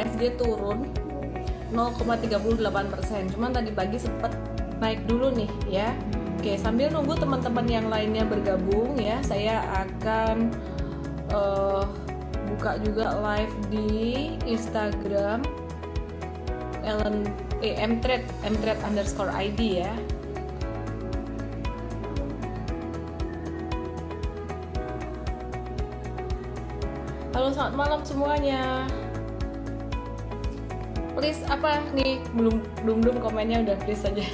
IHSG turun 0,38%. Cuman tadi pagi sempat naik dulu nih ya. Oke, sambil nunggu teman-teman yang lainnya bergabung ya, saya akan buka juga live di Instagram mtrade_id ya. Halo, selamat malam semuanya. Please apa nih, belum komennya udah please aja.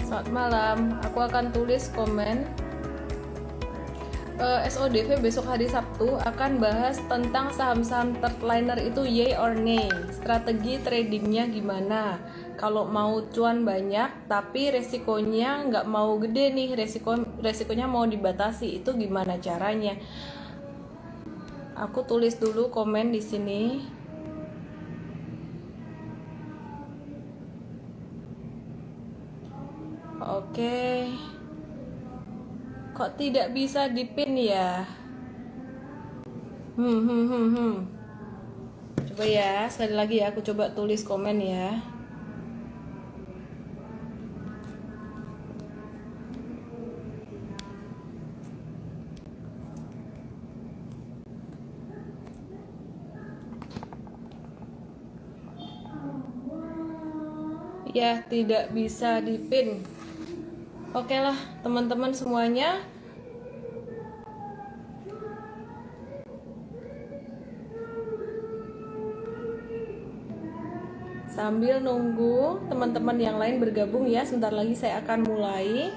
Selamat malam, aku akan tulis komen. SODV besok hari Sabtu akan bahas tentang saham-saham third liner itu yay or nay, strategi tradingnya gimana. Kalau mau cuan banyak tapi resikonya nggak mau gede nih, resikonya mau dibatasi, itu gimana caranya? Aku tulis dulu komen di sini. Oke. Kok tidak bisa dipin ya? Coba ya, sekali lagi ya, aku coba tulis komen ya. Ya, tidak bisa dipin. Oke lah teman-teman semuanya. Sambil nunggu teman-teman yang lain bergabung ya, sebentar lagi saya akan mulai.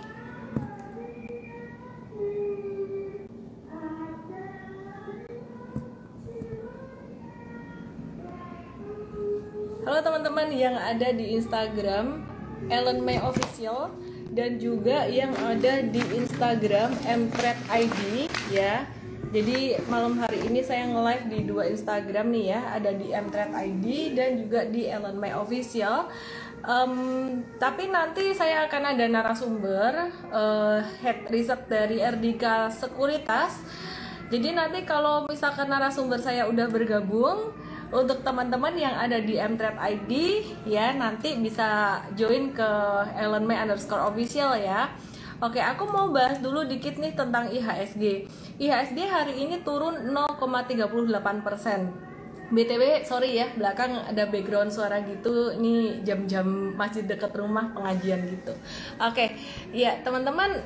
Halo teman-teman yang ada di Instagram Ellen May Official dan juga yang ada di Instagram mtrade_id ya. Jadi malam hari ini saya nge-live di dua Instagram nih ya, ada di mtrade_id dan juga di Ellen May Official. Tapi nanti saya akan ada narasumber head research dari Erdika Sekuritas. Jadi nanti kalau misalkan narasumber saya udah bergabung, untuk teman-teman yang ada di mtrade_id ya, nanti bisa join ke Ellen May_official ya. Oke, aku mau bahas dulu dikit nih tentang IHSG. IHSG hari ini turun 0,38%. BTW sorry ya, belakang ada background suara gitu, ini jam-jam masjid dekat rumah pengajian gitu. Oke, ya teman-teman,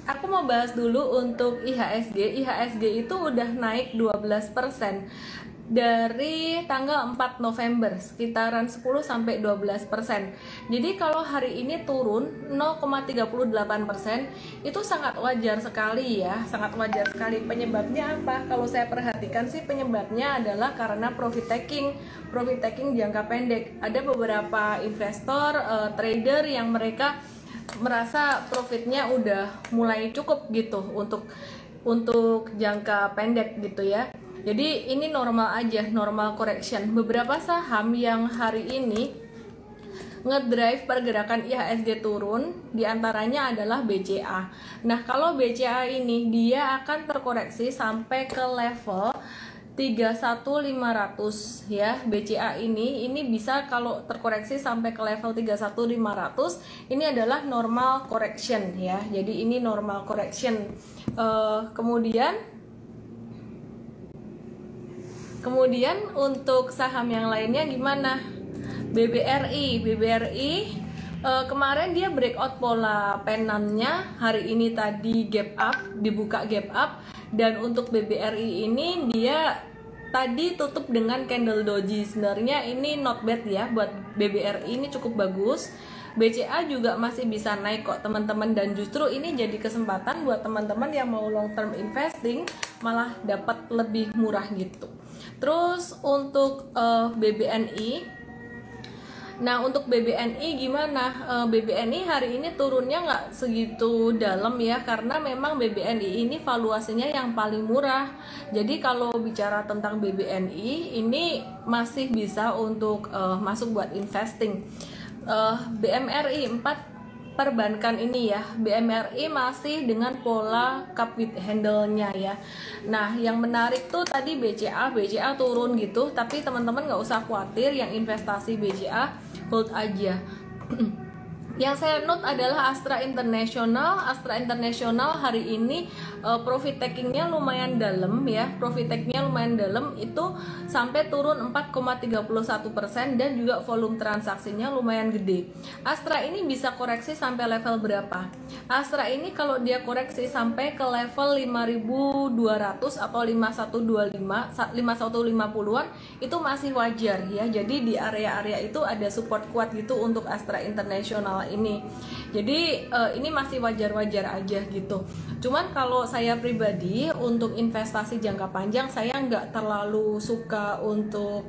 aku mau bahas dulu untuk IHSG. IHSG itu udah naik 12% dari tanggal 4 November, sekitaran 10-12%. Jadi kalau hari ini turun 0,38%, itu sangat wajar sekali ya, sangat wajar sekali. Penyebabnya apa? Kalau saya perhatikan sih penyebabnya adalah karena profit taking jangka pendek. Ada beberapa investor, trader yang mereka merasa profitnya udah mulai cukup gitu untuk jangka pendek gitu ya. Jadi ini normal aja, normal correction. Beberapa saham yang hari ini ngedrive pergerakan IHSG turun, diantaranya adalah BCA. Nah kalau BCA ini dia akan terkoreksi sampai ke level 31.500 ya. BCA ini bisa kalau terkoreksi sampai ke level 31.500, ini adalah normal correction ya. Jadi ini normal correction. Kemudian untuk saham yang lainnya gimana? BBRI kemarin dia breakout pola penannya, hari ini tadi gap up, dibuka gap up, dan untuk BBRI ini dia tadi tutup dengan candle doji. Sebenarnya ini not bad ya, buat BBRI ini cukup bagus. BCA juga masih bisa naik kok teman-teman, dan justru ini jadi kesempatan buat teman-teman yang mau long term investing malah dapat lebih murah gitu. Terus untuk BBNI, nah untuk BBNI gimana? BBNI hari ini turunnya nggak segitu dalam ya, karena memang BBNI ini valuasinya yang paling murah. Jadi kalau bicara tentang BBNI ini masih bisa untuk masuk buat investing. BMRI perbankan ini ya, BMRI masih dengan pola cup with handle-nya ya. Nah, yang menarik tuh tadi BCA turun gitu, tapi teman-teman nggak usah khawatir, yang investasi BCA hold aja. Yang saya note adalah Astra International. Astra International hari ini profit takingnya lumayan dalam ya, profit takingnya lumayan dalam, itu sampai turun 4,31% dan juga volume transaksinya lumayan gede. Astra ini bisa koreksi sampai level berapa? Astra ini kalau dia koreksi sampai ke level 5.200 atau 5125, 5150-an itu masih wajar ya. Jadi di area-area itu ada support kuat gitu untuk Astra International ini. Jadi ini masih wajar-wajar aja gitu. Cuman kalau saya pribadi untuk investasi jangka panjang saya nggak terlalu suka untuk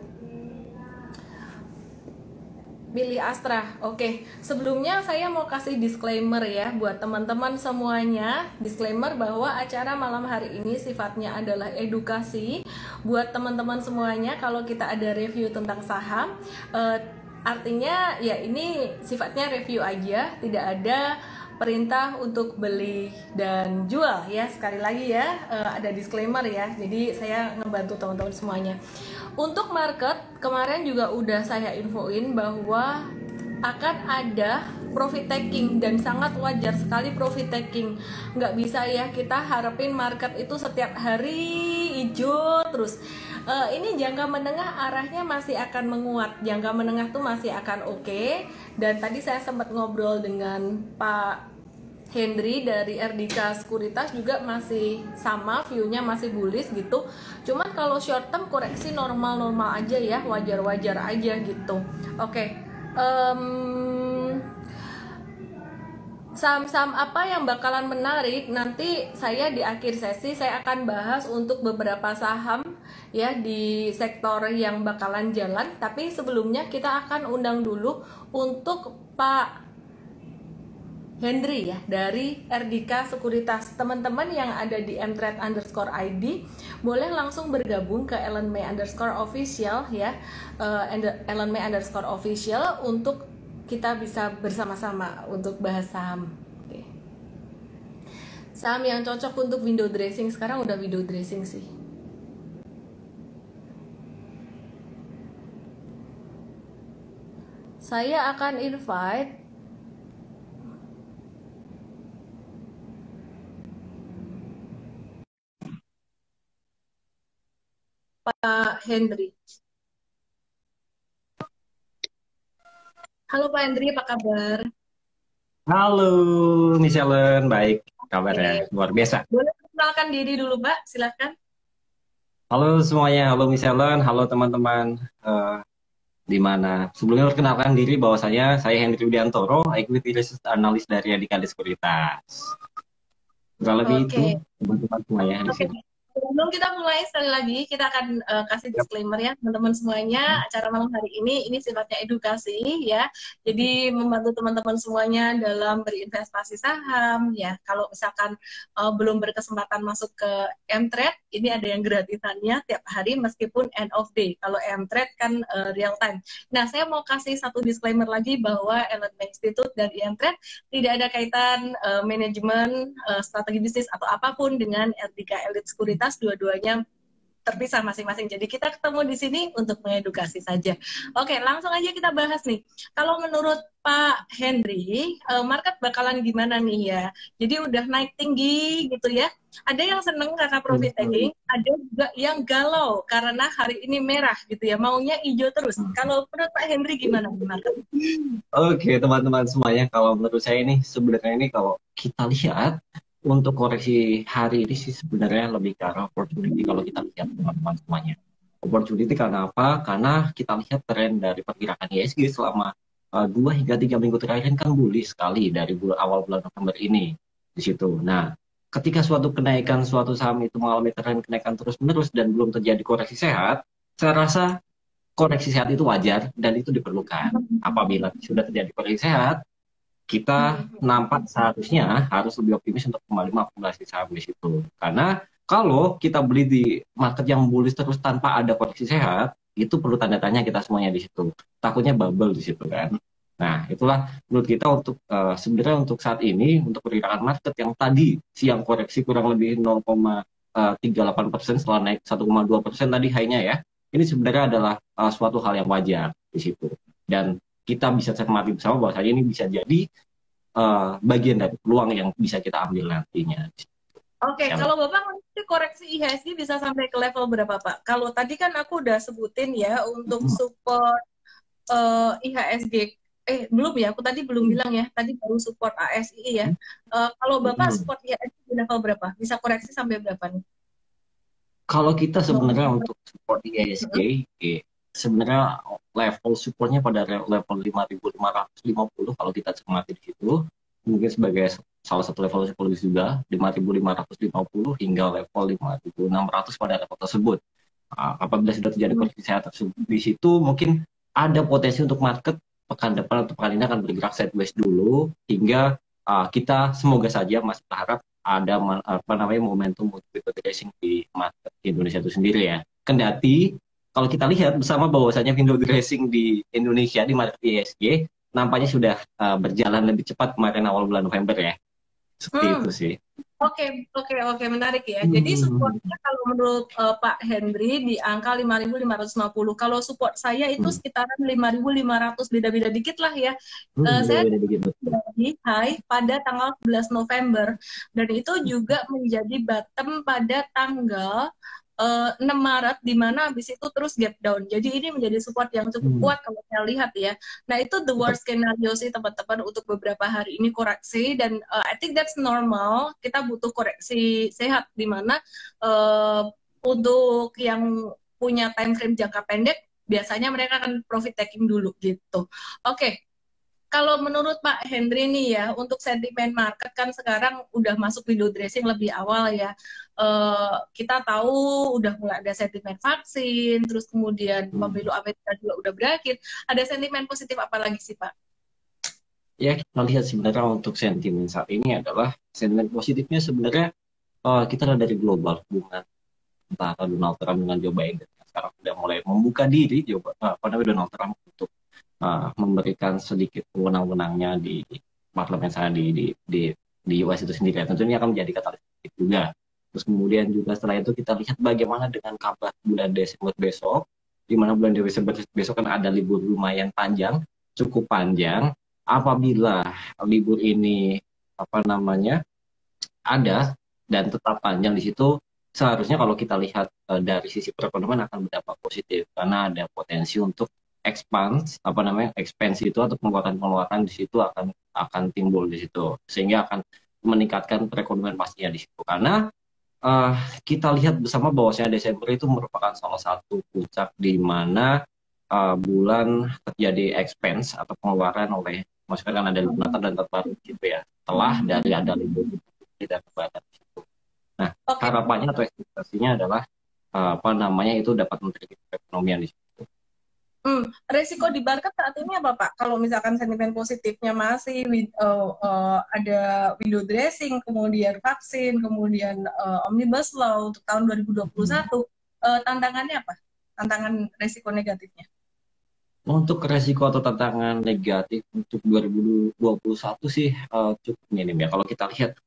pilih Astra. Oke, sebelumnya saya mau kasih disclaimer ya buat teman-teman semuanya. Disclaimer bahwa acara malam hari ini sifatnya adalah edukasi buat teman-teman semuanya. Kalau kita ada review tentang saham, artinya ya ini sifatnya review aja, tidak ada perintah untuk beli dan jual ya. Sekali lagi ya, ada disclaimer ya. Jadi saya ngebantu teman-teman semuanya. Untuk market kemarin juga udah saya infoin bahwa akan ada profit taking dan sangat wajar sekali profit taking. Nggak bisa ya kita harapin market itu setiap hari hijau terus. Ini jangka menengah arahnya masih akan menguat, jangka menengah tuh masih akan oke. Dan tadi saya sempat ngobrol dengan Pak Henry dari RDK Sekuritas juga masih sama, view-nya masih bullish gitu. Cuman kalau short term koreksi normal-normal aja ya, wajar-wajar aja gitu. Oke. Saham-saham apa yang bakalan menarik nanti saya di akhir sesi saya akan bahas untuk beberapa saham ya di sektor yang bakalan jalan. Tapi sebelumnya kita akan undang dulu untuk Pak Henry ya dari RDK Sekuritas. Teman-teman yang ada di mtrade_id boleh langsung bergabung ke @ellenmay_official ya, @ellenmay_official untuk kita bisa bersama-sama untuk bahas saham. Oke. Saham yang cocok untuk window dressing sekarang udah window dressing sih. Saya akan invite Pak Henry. Halo Pak Henry, apa kabar? Halo, Michelle, baik kabarnya, Oke. luar biasa. Boleh perkenalkan diri dulu Pak, silakan. Halo semuanya, halo Michelle, halo teman-teman eh, di mana. Sebelumnya perkenalkan diri bahwa saya Hendri Widiantoro, Equity Research Analyst dari Adhika Sekuritas. Kurang lebih itu Oke. teman-teman semuanya di Oke. sini. Sebelum kita mulai sekali lagi, kita akan kasih Yap. disclaimer ya teman-teman semuanya. Acara malam hari ini sifatnya edukasi ya. Jadi membantu teman-teman semuanya dalam berinvestasi saham ya. Kalau misalkan belum berkesempatan masuk ke mtrade, ini ada yang gratisannya tiap hari meskipun end of day. Kalau mtrade kan real time. Nah, saya mau kasih satu disclaimer lagi bahwa Ellenmay Institute dan mtrade tidak ada kaitan manajemen, strategi bisnis atau apapun dengan RDK Elite Securities. Dua-duanya terpisah masing-masing. Jadi kita ketemu di sini untuk mengedukasi saja. Oke, langsung aja kita bahas nih. Kalau menurut Pak Henry, market bakalan gimana nih ya? Jadi udah naik tinggi gitu ya. Ada yang seneng karena profit taking, ada juga yang galau karena hari ini merah gitu ya. Maunya hijau terus. Kalau menurut Pak Henry gimana nih market? Oke, teman-teman semuanya, kalau menurut saya ini sebenarnya ini kalau kita lihat untuk koreksi hari ini sih sebenarnya lebih ke arah opportunity kalau kita lihat teman-teman semuanya. Opportunity karena apa? Karena kita lihat tren dari pergerakan ISG selama 2 hingga 3 minggu terakhir kan bullish sekali dari awal bulan November ini di situ. Nah, ketika suatu kenaikan suatu saham itu mengalami tren kenaikan terus-menerus dan belum terjadi koreksi sehat, saya rasa koreksi sehat itu wajar dan itu diperlukan. Apabila sudah terjadi koreksi sehat, kita nampak seharusnya harus lebih optimis untuk kembali mengakumulasi saham di situ. Karena kalau kita beli di market yang bullish terus tanpa ada koreksi sehat, itu perlu tanda tanya kita semuanya di situ. Takutnya bubble di situ kan. Nah, itulah menurut kita untuk sebenarnya untuk saat ini untuk pergerakan market yang tadi siang koreksi kurang lebih 0,38% setelah naik 1,2% tadi high-nya ya. Ini sebenarnya adalah suatu hal yang wajar di situ. Dan kita bisa cermati bersama bahwa ini bisa jadi bagian dari peluang yang bisa kita ambil nantinya. Oke, kalau Bapak nanti koreksi IHSG bisa sampai ke level berapa, Pak? Kalau tadi kan aku udah sebutin ya untuk support IHSG. Belum ya, aku tadi belum bilang ya. Tadi baru support ASI ya. Kalau Bapak support IHSG di level berapa? Bisa koreksi sampai berapa nih? Kalau kita sebenarnya untuk support IHSG, sebenarnya level supportnya pada level 5.550 kalau kita cermati di situ. Mungkin sebagai salah satu level psikologis juga 5.550 hingga level 5.600 pada level tersebut. Apabila sudah terjadi koreksi sehat tersebut di situ mungkin ada potensi untuk market pekan depan atau pekan ini akan bergerak sideways dulu hingga kita semoga saja masih berharap ada momentum multiple tracing di market di Indonesia itu sendiri ya. Kendati kalau kita lihat bersama bahwasanya window dressing di Indonesia di market IHSG nampaknya sudah berjalan lebih cepat kemarin awal bulan November ya. Seperti itu sih. Oke, menarik ya. Jadi supportnya kalau menurut Pak Henry di angka 5.550. Kalau support saya itu sekitaran 5.500, beda-beda dikit lah ya. Saya dari high pada tanggal 11 November dan itu juga menjadi bottom pada tanggal 6 Maret, di mana habis itu terus gap down. Jadi ini menjadi support yang cukup kuat kalau saya lihat ya. Nah itu the worst scenario sih teman-teman untuk beberapa hari ini koreksi, dan I think that's normal. Kita butuh koreksi sehat, di mana untuk yang punya time frame jangka pendek, biasanya mereka akan profit taking dulu gitu. Oke. Kalau menurut Pak Henry nih ya, untuk sentimen market kan sekarang udah masuk window dressing lebih awal ya. Kita tahu udah mulai ada sentimen vaksin, terus kemudian pemilu Amerika juga udah berakhir. Ada sentimen positif apa lagi sih Pak? Ya, kita lihat sebenarnya untuk sentimen saat ini adalah sentimen positifnya sebenarnya kita lihat dari global hubungan antara Donald Trump dengan Joe Biden. Sekarang sudah mulai membuka diri Donald Trump untuk memberikan sedikit wewenang-wewenangnya di parlemen sana di US itu sendiri. Tentunya akan menjadi katalisis juga. Terus kemudian juga setelah itu kita lihat bagaimana dengan kabar bulan Desember besok, di mana bulan Desember besok kan ada libur lumayan panjang, cukup panjang. Apabila libur ini ada dan tetap panjang di situ, seharusnya kalau kita lihat dari sisi perekonomian akan berdampak positif karena ada potensi untuk ekspansi itu atau pengeluaran di situ akan timbul di situ, sehingga akan meningkatkan perekonomian pastinya di situ. Karena kita lihat bersama bahwasanya Desember itu merupakan salah satu puncak di mana bulan terjadi expense atau pengeluaran maksudnya kan ada libur Natal dan Tahun gitu ya, setelah dari ada libur dan Lebaran di situ. Nah, harapannya atau ekspektasinya adalah itu dapat meningkatkan perekonomian di situ. Resiko di market saat ini apa Pak? Kalau misalkan sentimen positifnya masih ada window dressing, kemudian vaksin, kemudian omnibus law untuk tahun 2021, tantangannya apa? Tantangan resiko negatifnya? Untuk resiko atau tantangan negatif untuk 2021 sih cukup minim ya. Kalau kita lihat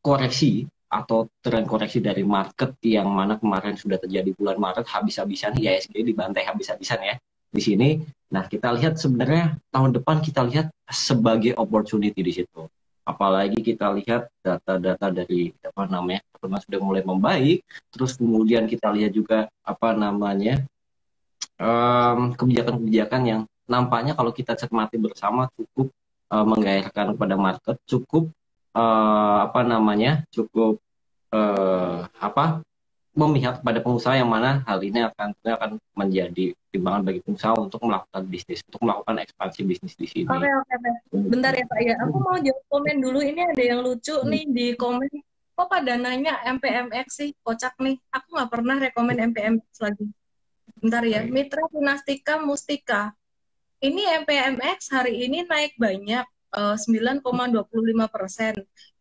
koreksi atau tren koreksi dari market yang mana kemarin sudah terjadi bulan Maret habis-habisan, IHSG dibantai habis-habisan ya di sini. Nah, kita lihat sebenarnya tahun depan kita lihat sebagai opportunity di situ. Apalagi kita lihat data-data dari pertumbuhan sudah mulai membaik, terus kemudian kita lihat juga kebijakan-kebijakan yang nampaknya kalau kita cermati bersama cukup menggairahkan kepada market, cukup memihak pada pengusaha, yang mana hal ini akan menjadi timbangan bagi pengusaha untuk melakukan bisnis, untuk melakukan ekspansi bisnis di sini. Oke. Bentar ya Pak ya, aku mau jawab komen dulu. Ini ada yang lucu nih di komen. Kok pada nanya MPMX sih? Kocak nih. Aku nggak pernah rekomen MPMX lagi. Bentar ya. Mitra Pinastika Mustika. Ini MPMX hari ini naik banyak. 9,25%.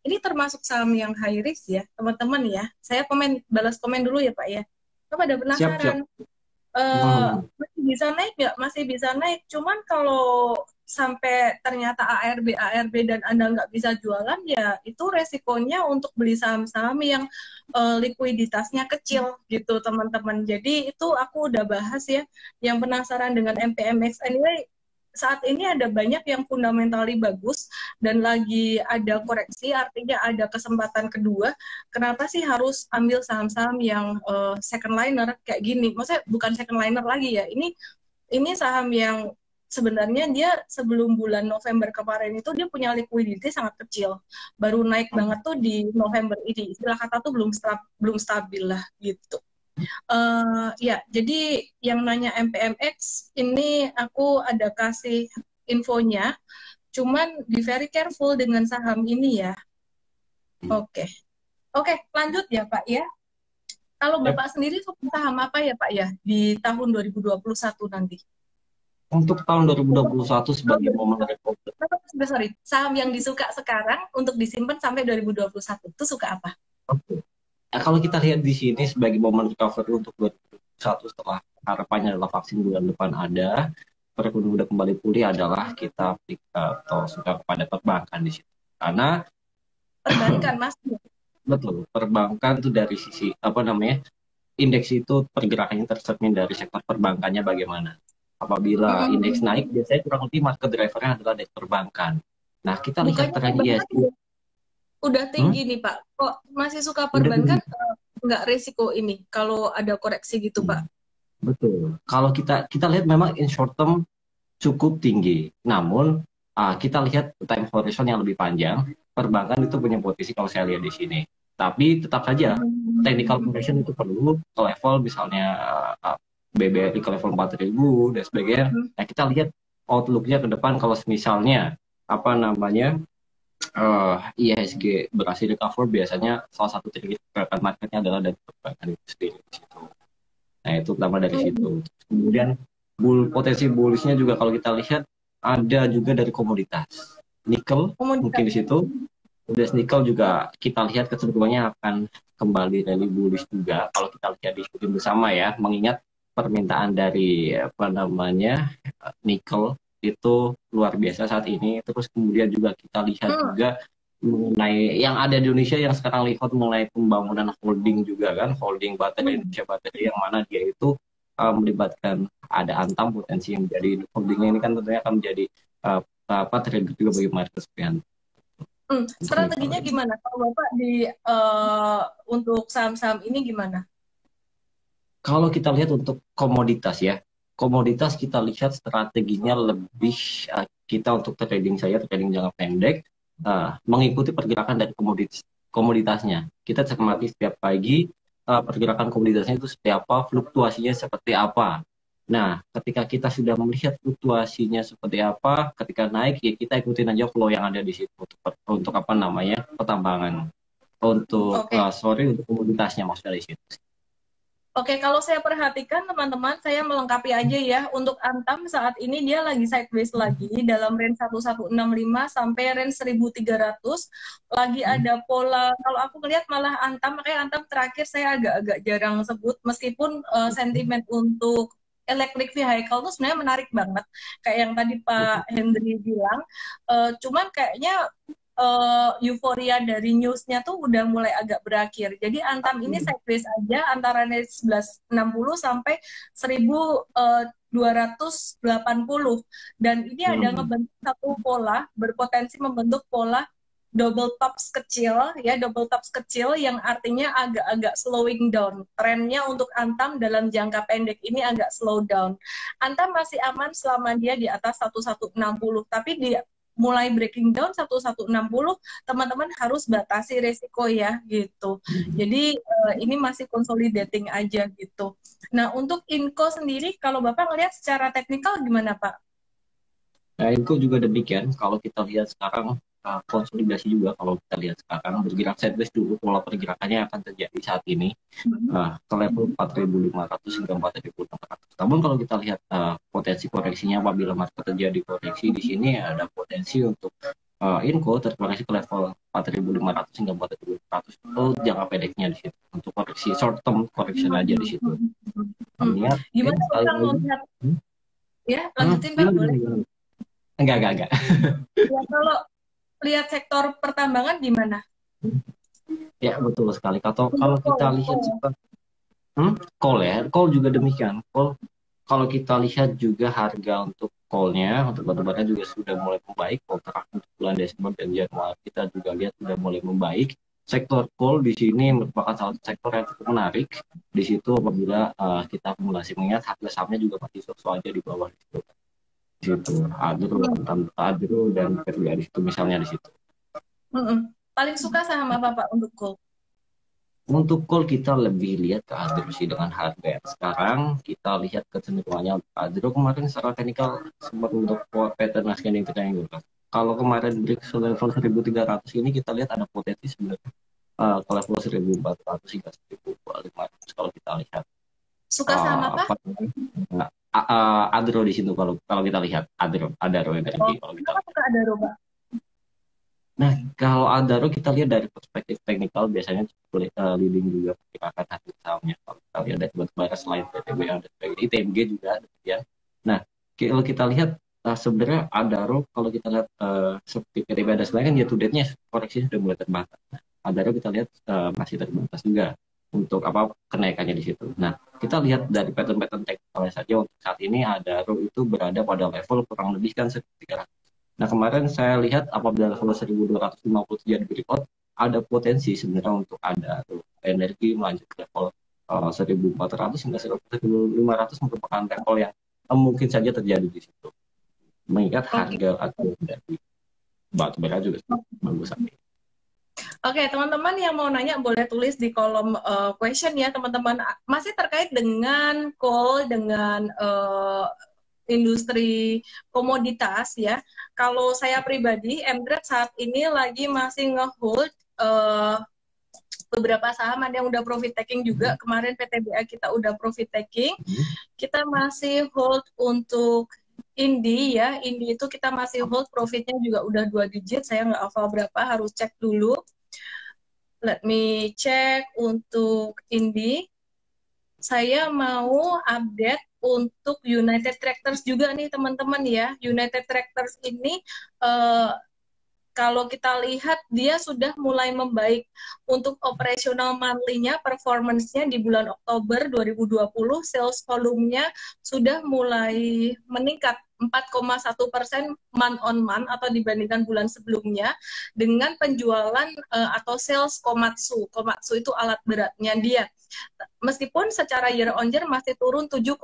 Ini termasuk saham yang high risk ya, teman-teman ya. Saya balas komen dulu ya Pak ya. Pada penasaran. Siap. Masih bisa naik nggak? Masih bisa naik. Cuman kalau sampai ternyata ARB dan Anda nggak bisa jualan, ya itu resikonya untuk beli saham-saham yang likuiditasnya kecil gitu teman-teman. Jadi itu aku udah bahas ya. Yang penasaran dengan MPMX anyway, saat ini ada banyak yang fundamentally bagus dan lagi ada koreksi, artinya ada kesempatan kedua. Kenapa sih harus ambil saham-saham yang second liner kayak gini? Maksudnya bukan second liner lagi ya. Ini saham yang sebenarnya dia sebelum bulan November kemarin itu dia punya liquidity sangat kecil. Baru naik banget tuh di November ini. Istilah kata tuh belum stabil lah gitu. Ya, jadi yang nanya MPMX ini aku ada kasih infonya, cuman be very careful dengan saham ini ya. Oke, lanjut ya Pak ya. Kalau Bapak sendiri suka saham apa ya Pak ya di tahun 2021 nanti? Untuk tahun 2021 sebagai momen recovery. Sorry, saham yang disuka sekarang untuk disimpan sampai 2021 itu suka apa? Oke. Nah, kalau kita lihat di sini sebagai momen recovery untuk 2021 setelah harapannya adalah vaksin bulan depan ada, perekonomian udah kembali pulih adalah kita atau suka kepada perbankan di situ. Karena perbankan Mas. Betul, perbankan itu dari sisi indeks itu pergerakannya tercermin dari sektor perbankannya bagaimana. Apabila indeks naik, biasanya kurang lebih market drivernya adalah dari perbankan. Nah, kita lihat tren ISG. Udah tinggi nih Pak, kok masih suka perbankan? Nggak risiko ini kalau ada koreksi gitu Pak? Betul, kalau kita lihat memang in short term cukup tinggi, namun kita lihat time horizon yang lebih panjang, perbankan itu punya posisi kalau saya lihat di sini. Tapi tetap saja technical correction itu perlu ke level misalnya BBRI ke level 4.000 dan sebagainya. Nah, kita lihat outlook-nya ke depan kalau misalnya IHSG berhasil recover, biasanya salah satu trigger pergerakan marketnya adalah dari perbankan itu sendiri di situ. Nah, itu pertama dari situ. Kemudian potensi bullishnya juga kalau kita lihat ada juga dari komoditas. Nikel mungkin di situ. Udah nikel juga kita lihat kecenderungannya akan kembali rally bullish juga kalau kita lihat diskusi bersama ya, mengingat permintaan dari nikel itu luar biasa saat ini. Terus kemudian juga kita lihat juga mengenai yang ada di Indonesia yang sekarang lihat mengenai pembangunan holding juga kan, holding baterai Indonesia Battery yang mana dia itu melibatkan ada Antam, potensi yang menjadi holdingnya ini kan tentunya akan menjadi trigger juga bagi market sekian. Strateginya gimana kalau Bapak untuk saham-saham ini gimana? Kalau kita lihat untuk komoditas ya, komoditas kita lihat strateginya lebih kita untuk trading jangka pendek mengikuti pergerakan dari komoditasnya. Kita cermati setiap pagi pergerakan komoditasnya itu seperti apa, fluktuasinya seperti apa. Nah, ketika kita sudah melihat fluktuasinya seperti apa, ketika naik ya kita ikutin aja flow yang ada di situ untuk pertambangan. Untuk untuk komoditasnya maksudnya di situ. Oke, kalau saya perhatikan teman-teman, saya melengkapi aja ya. Untuk Antam saat ini dia lagi sideways lagi dalam range 1165 sampai range 1300. Lagi ada pola, kalau aku melihat malah Antam, makanya Antam terakhir saya agak-agak jarang sebut, meskipun sentimen untuk electric vehicle itu sebenarnya menarik banget. Kayak yang tadi Pak Hendri bilang, cuman kayaknya euforia dari newsnya tuh udah mulai agak berakhir. Jadi Antam ini sideways aja antara 1160 sampai 1280 dan ini ada ngebentuk satu pola, berpotensi membentuk pola double tops kecil ya, double tops kecil yang artinya agak-agak slowing down. Trennya untuk Antam dalam jangka pendek ini agak slow down. Antam masih aman selama dia di atas 1160, tapi di mulai breaking down 1160, teman-teman harus batasi resiko ya gitu. Jadi ini masih consolidating aja gitu. Nah, untuk Inco sendiri kalau Bapak ngelihat secara teknikal gimana Pak? Nah, Inco juga demikian. Kalau kita lihat sekarang konsolidasi juga, kalau kita lihat sekarang bergerak sideways dulu, pola pergerakannya akan terjadi saat ini ke level 4.500 hingga 4.600. Namun kalau kita lihat potensi koreksinya apabila market terjadi koreksi di sini ada potensi untuk Inco terkoreksi ke level 4.500 hingga 4.400 itu jangka pendeknya di situ untuk koreksi short term correction aja di situ. Gimana orang melihat? Ya, lanjutin Pak boleh. Enggak. Ya, kalau lihat sektor pertambangan gimana? Ya, betul sekali. Kalau Untuk kalau kita lihat coal. call ya, call juga demikian. Call kalau kita lihat juga harga untuk callnya untuk batubara juga sudah mulai membaik. Kontrak untuk bulan Desember dan Januari kita juga lihat sudah mulai membaik. Sektor call di sini merupakan salah satu sektor yang cukup menarik. Di situ apabila kita akumulasi mengingat harga sahamnya juga masih sesuai aja di bawah itu. Di situ Adro dan PTBA di situ misalnya di situ. Mm-mm. Paling suka saham apa Pak untuk coal? Untuk call kita lebih lihat ke Adro sih dengan harga yang sekarang kita lihat kecenderungannya untuk Adro kemarin secara teknikal sempat untuk pattern scanning triangle kan. Kalau kemarin break level 1300 ini kita lihat ada potensi sebenarnya ke level 1400 hingga 1500 kalau kita lihat Suka saham apa? apa namanya Adro di situ kalau kalau kita lihat Adaro Oh, energi kalau kita kenapa suka ada roba? Nah, kalau Adaro kita lihat dari perspektif teknikal biasanya leading juga pergerakan hasil sahamnya. Kalau kita lihat dari batubara selain PTBA dan sebagainya, ITMG juga demikian. Nah, kalau kita lihat sebenarnya Adaro kalau kita lihat seperti PTBA dan sebagainya kan ya to date-nya koreksi sudah mulai terbatas. Nah, Adaro kita lihat masih terbatas juga untuk apa kenaikannya di situ. Nah, kita lihat dari pattern-pattern teknikalnya saja untuk saat ini Adaro itu berada pada level kurang lebih kan 1300. Nah, kemarin saya lihat apabila level 1250 terjadi breakout, ada potensi sebenarnya untuk ada energi melanjut ke level 1400 hingga 1500 merupakan level yang mungkin saja terjadi di situ. Mengingat Oke. harga atau dari batu bara juga bagus saat ini. Oke, teman-teman yang mau nanya boleh tulis di kolom question ya, teman-teman. Masih terkait dengan coal, dengan industri komoditas ya. Kalau saya pribadi, MTrade saat ini lagi masih nge-hold beberapa saham, ada yang udah profit taking juga. Kemarin PTBA kita udah profit taking. Kita masih hold untuk Indi ya. Indi itu kita masih hold, profitnya juga udah 2 digit. Saya nggak hafal berapa, harus cek dulu. Let me check untuk Indi. Saya mau update untuk United Tractors juga nih teman-teman ya. United Tractors ini kalau kita lihat dia sudah mulai membaik untuk operational monthly-nya, performance-nya di bulan Oktober 2020, sales volume-nya sudah mulai meningkat 4,1% month on month atau dibandingkan bulan sebelumnya dengan penjualan atau sales Komatsu. Komatsu itu alat beratnya dia. Meskipun secara year on year masih turun 7,2%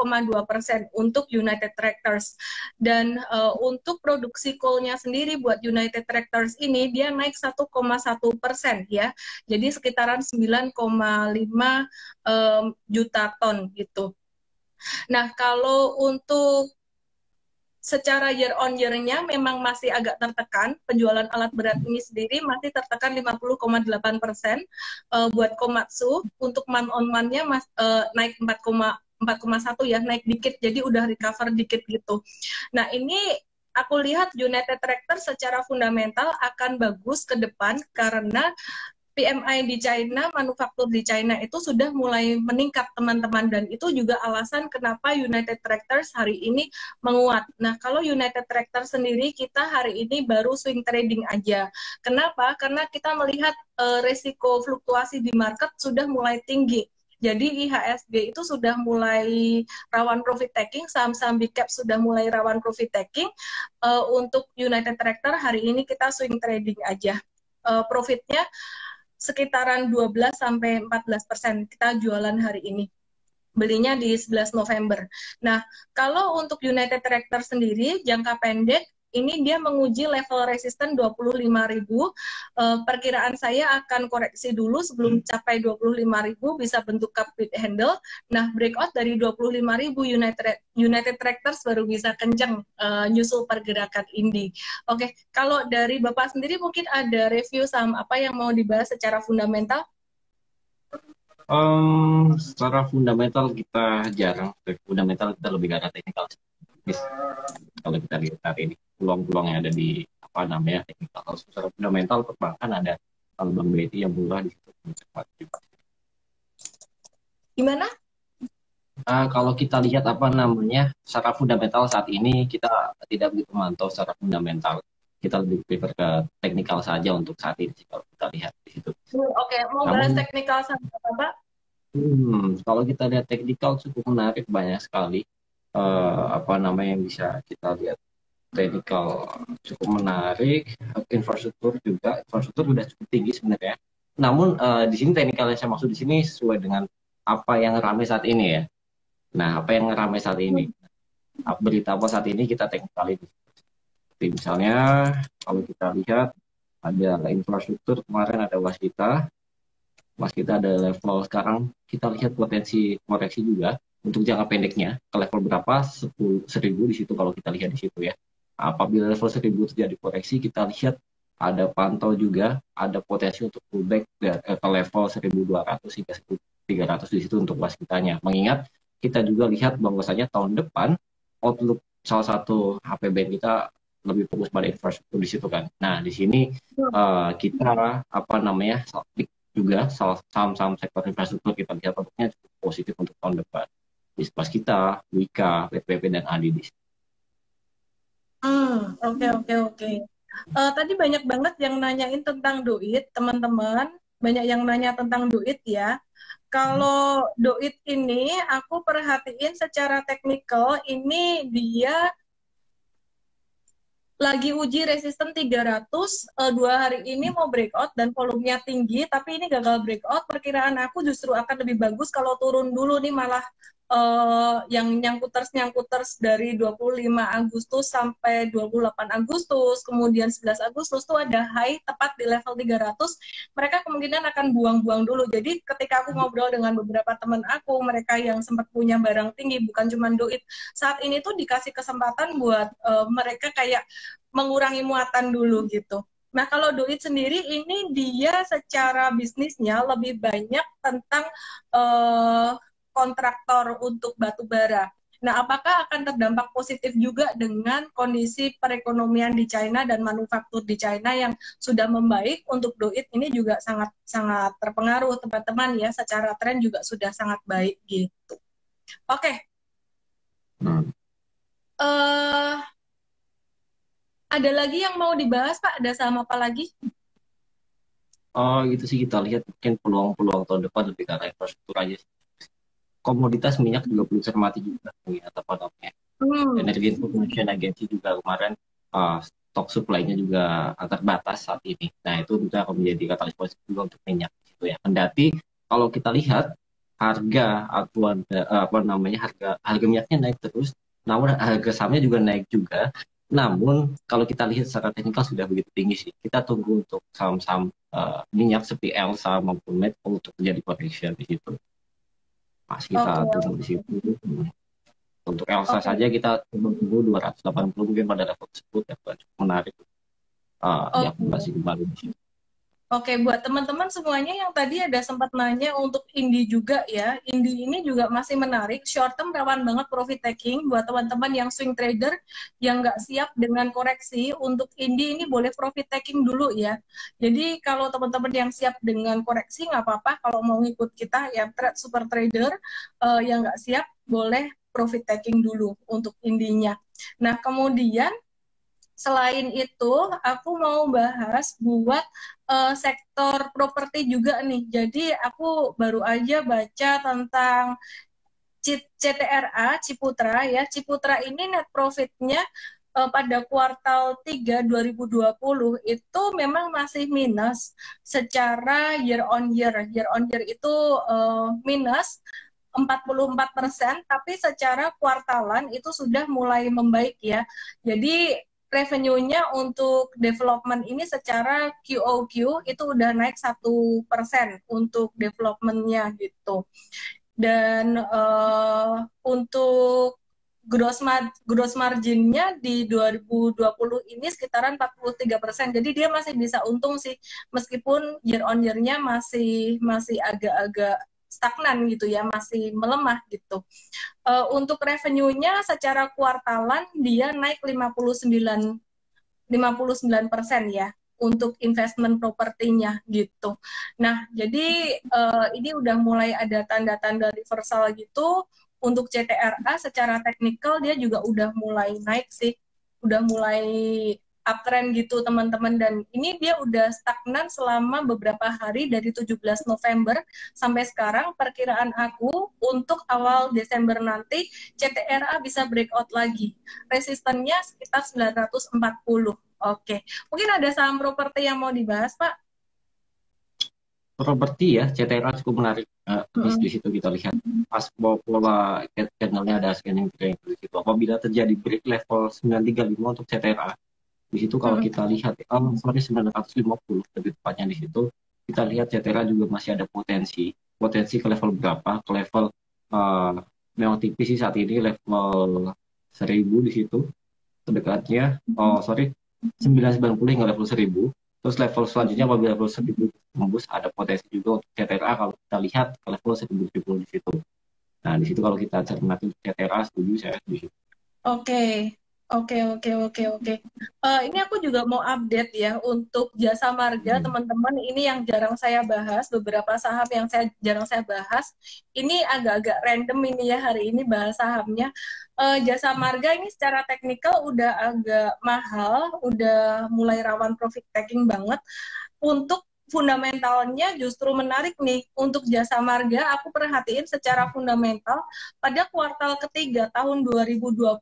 untuk United Tractors. Dan untuk produksi coal-nya sendiri buat United Tractors ini dia naik 1,1% ya. Jadi sekitaran 9,5 juta ton gitu. Nah, kalau untuk secara year on year-nya memang masih agak tertekan, penjualan alat berat ini sendiri masih tertekan 50,8% buat Komatsu. Untuk month on month-nya naik 4,1 ya, naik dikit, jadi udah recover dikit gitu. Nah, ini aku lihat United Tractors secara fundamental akan bagus ke depan karena PMI di China, manufaktur di China itu sudah mulai meningkat teman-teman, dan itu juga alasan kenapa United Tractors hari ini menguat. Nah, kalau United Tractors sendiri kita hari ini baru swing trading aja. Kenapa? Karena kita melihat resiko fluktuasi di market sudah mulai tinggi. Jadi IHSG itu sudah mulai rawan profit taking, saham-saham big cap sudah mulai rawan profit taking. Untuk United Tractor hari ini kita swing trading aja. Profitnya sekitaran 12-14% kita jualan hari ini. Belinya di 11 November. Nah, kalau untuk United Tractor sendiri, jangka pendek, ini dia menguji level resisten 25.000. Perkiraan saya akan koreksi dulu sebelum capai 25.000, bisa bentuk cup with handle. Nah, breakout dari 25.000 United Tractors baru bisa kencang nyusul pergerakan Indi. Oke, kalau dari Bapak sendiri mungkin ada review saham apa yang mau dibahas secara fundamental? Secara fundamental kita jarang, fundamental kita lebih ke arah teknikal. Kalau kita lihat hari ini peluang-peluang yang ada di apa namanya teknikal. Kalau secara fundamental perbankan ada kalau Bank BRI yang murah di situ. Gimana? Kalau kita lihat apa namanya secara fundamental saat ini kita tidak begitu memantau secara fundamental. Kita lebih prefer ke teknikal saja untuk saat ini sih, kalau kita lihat di situ. Oke, mau Namun bahas teknikal sama Bapak? kalau kita lihat teknikal cukup menarik, banyak sekali apa namanya yang bisa kita lihat. Teknikal cukup menarik, infrastruktur sudah cukup tinggi sebenarnya. Namun di sini teknikal yang saya maksud di sini sesuai dengan apa yang ramai saat ini ya. Nah, apa yang ramai saat ini? Berita apa saat ini kita teknikal ini. Seperti misalnya kalau kita lihat ada infrastruktur, kemarin ada Waskita ada level sekarang, kita lihat potensi koreksi juga untuk jangka pendeknya ke level berapa, 10.000 di situ kalau kita lihat di situ ya. Apabila level 1000 terjadi koreksi, kita lihat ada pantau juga, ada potensi untuk pullback ke level 1.200 hingga 1.300 di situ untuk waskitanya. Mengingat kita juga lihat bahwasanya tahun depan outlook salah satu HPBN kita lebih fokus pada infrastruktur di situ kan. Nah, di sini kita apa namanya juga saham-saham sektor infrastruktur kita lihat outlooknya cukup positif untuk tahun depan. Di kita, Wika, PPP dan ADI di sini. Oke. Tadi banyak banget yang nanyain tentang duit, teman-teman. Banyak yang nanya tentang duit ya. Kalau duit ini, aku perhatiin secara teknikal, ini dia lagi uji resisten 300, 2 hari ini mau breakout dan volumenya tinggi, tapi ini gagal breakout. Perkiraan aku justru akan lebih bagus kalau turun dulu nih, malah yang nyangkuters dari 25 Agustus sampai 28 Agustus, kemudian 11 Agustus tuh ada high tepat di level 300, mereka kemungkinan akan buang-buang dulu. Jadi ketika aku ngobrol dengan beberapa teman aku, mereka yang sempat punya barang tinggi, bukan cuma duit, saat ini tuh dikasih kesempatan buat mereka kayak mengurangi muatan dulu gitu. Nah, kalau duit sendiri ini dia secara bisnisnya lebih banyak tentang kontraktor untuk batu bara. Nah, apakah akan terdampak positif juga dengan kondisi perekonomian di China dan manufaktur di China yang sudah membaik? Untuk duit ini juga sangat terpengaruh, teman-teman ya, secara tren juga sudah sangat baik gitu. Oke. Ada lagi yang mau dibahas, Pak? Ada saham apa lagi? Oh, gitu sih kita lihat mungkin peluang-peluang tahun depan lebih ke arah infrastruktur aja sih. Komoditas minyak juga perlu cermati juga mengingat apa namanya. Energy Information Agency juga kemarin stok supply-nya juga terbatas saat ini. Nah, itu juga akan menjadi katalis positif juga untuk minyak gitu ya. Kendati kalau kita lihat harga acuan apa namanya harga minyaknya naik terus, namun harga sahamnya juga naik juga. Namun kalau kita lihat secara teknikal sudah begitu tinggi sih. Kita tunggu untuk saham-saham minyak seperti Elsa maupun Medco untuk terjadi correction di situ. Masih kita tunggu di situ. Untuk Elsa saja kita tunggu 280 mungkin pada level tersebut ya, cukup menarik. Diakumulasi kembali di situ. Oke, buat teman-teman semuanya yang tadi ada sempat nanya untuk Indi juga ya, Indi ini juga masih menarik, short term rawan banget profit taking. Buat teman-teman yang swing trader yang nggak siap dengan koreksi, untuk Indi ini boleh profit taking dulu ya. Jadi kalau teman-teman yang siap dengan koreksi nggak apa-apa, kalau mau ngikut kita ya super trader yang nggak siap boleh profit taking dulu untuk Indinya. Nah kemudian selain itu, aku mau bahas buat sektor properti juga nih. Jadi aku baru aja baca tentang CTRA, Ciputra ya. Ciputra ini net profitnya pada kuartal 3 2020 itu memang masih minus secara year on year. Year on year itu minus 44%, tapi secara kuartalan itu sudah mulai membaik ya. Jadi revenue-nya untuk development ini secara QOQ itu udah naik 1% untuk development-nya gitu. Dan untuk gross margin-nya di 2020 ini sekitaran 43%. Jadi dia masih bisa untung sih, meskipun year on year-nya masih agak-agak stagnan gitu ya, masih melemah gitu. Untuk revenue-nya secara kuartalan dia naik 59% ya untuk investment propertinya gitu. Nah, jadi ini udah mulai ada tanda-tanda reversal gitu untuk CTRA secara teknikal dia juga udah mulai naik sih, udah mulai uptrend gitu teman-teman, dan ini dia udah stagnan selama beberapa hari dari 17 November sampai sekarang. Perkiraan aku untuk awal Desember nanti CTRA bisa breakout lagi, resistennya sekitar 940. Oke, mungkin ada saham properti yang mau dibahas, Pak? Properti ya, CTRA cukup menarik. Di situ kita lihat pas pola channelnya ada scanning trend di situ. Apabila terjadi break level 935 untuk CTRA, di situ kalau kita lihat, sorry 950 lebih tepatnya di situ, kita lihat CTRA juga masih ada potensi ke level berapa? Ke level memang tipis sih saat ini, level 1000 di situ terdekatnya. 990 hingga level 1000. Terus level selanjutnya apabila level 1000 tembus, ada potensi juga untuk CTRA kalau kita lihat ke level 1070 di situ. Nah, di situ kalau kita cermati untuk CTRA, setuju saya setuju. Oke. Ini aku juga mau update ya untuk Jasa Marga, teman-teman. Ini yang jarang saya bahas, beberapa saham yang jarang saya bahas. Ini agak-agak random ini ya hari ini bahas sahamnya. Jasa Marga ini secara teknikal udah agak mahal, udah mulai rawan profit taking banget. Untuk fundamentalnya justru menarik nih untuk Jasa Marga. Aku perhatiin secara fundamental pada kuartal ketiga tahun 2020